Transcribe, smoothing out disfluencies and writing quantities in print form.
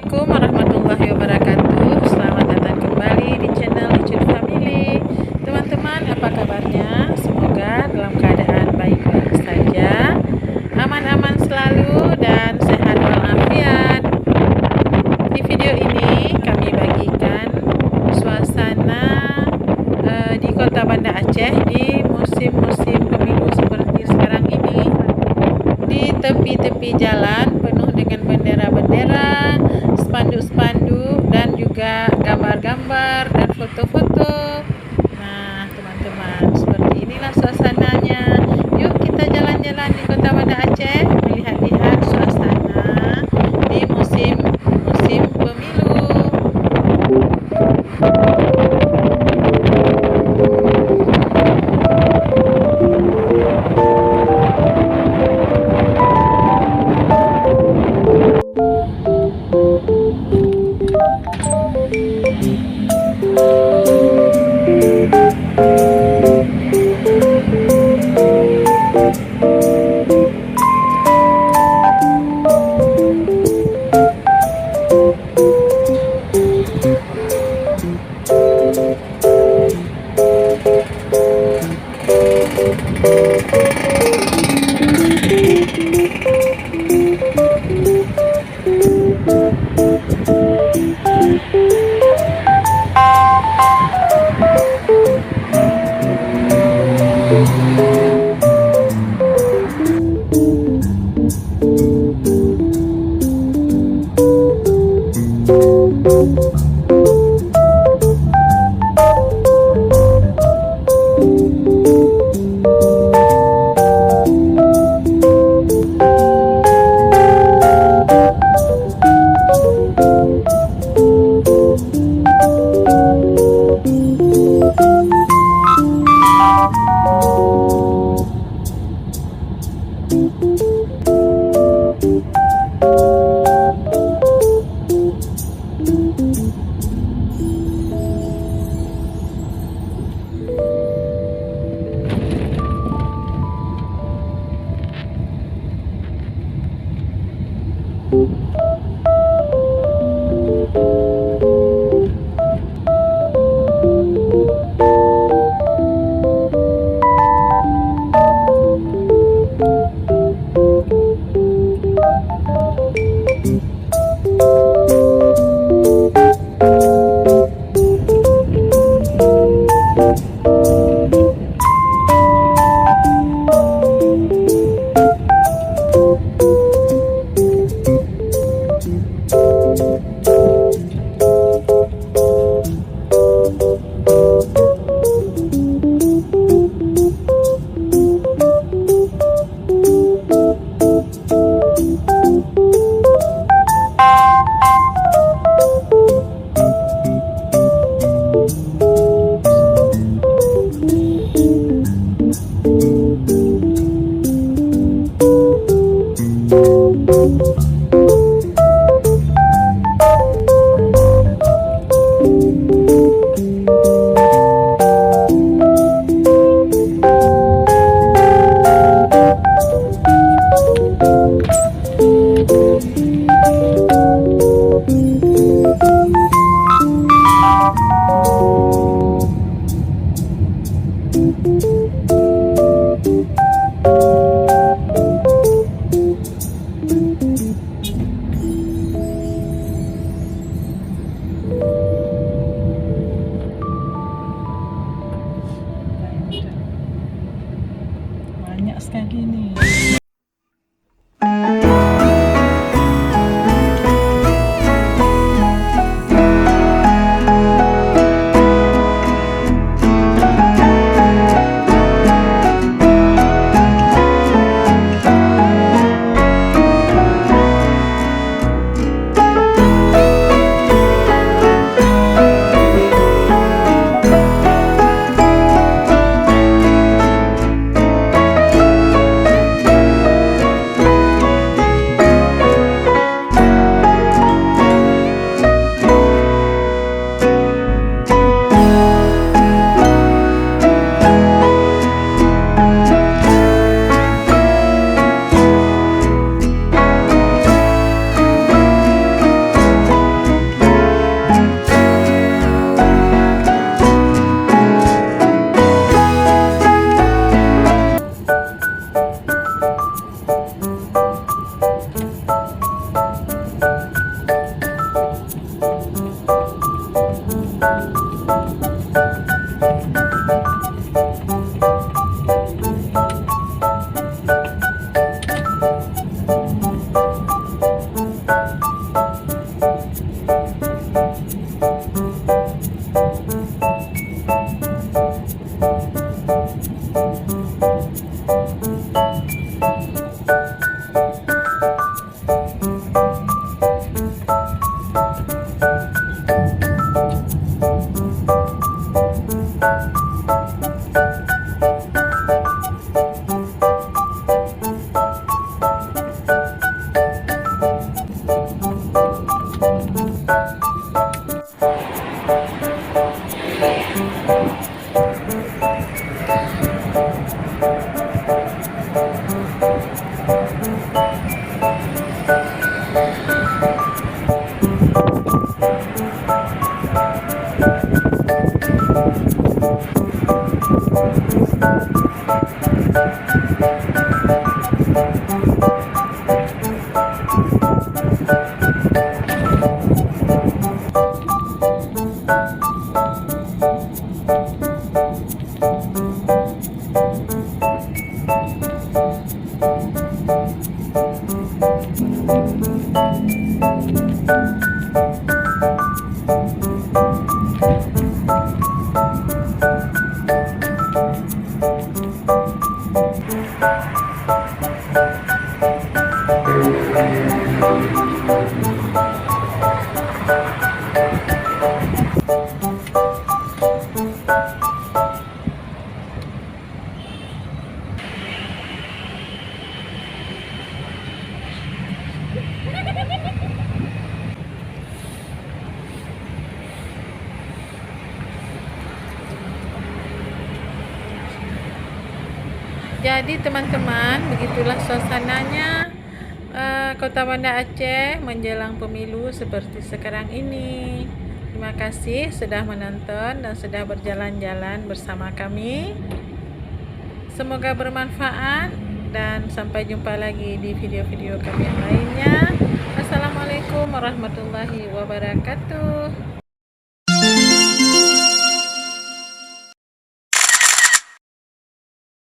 Assalamualaikum warahmatullahi wabarakatuh. Selamat datang kembali di channel Licin Family. Teman-teman, apa kabarnya? Semoga dalam keadaan baik-baik saja, aman-aman selalu dan sehat walafiat. Di video ini kami bagikan suasana di Kota Banda Aceh di musim-musim pemilu seperti sekarang ini. Di tepi-tepi jalan penuh dengan bendera-bendera, spanduk-spanduk, dan juga gambar-gambar dan foto-foto. Nah, teman-teman, seperti inilah suasananya. Yuk kita jalan-jalan di Kota Banda Aceh, melihat-lihat suasana di musim pemilu. Jadi teman-teman, begitulah suasananya Kota Banda Aceh menjelang pemilu seperti sekarang ini. Terima kasih sudah menonton dan sudah berjalan-jalan bersama kami. Semoga bermanfaat dan sampai jumpa lagi di video-video kami yang lainnya. Assalamualaikum warahmatullahi wabarakatuh.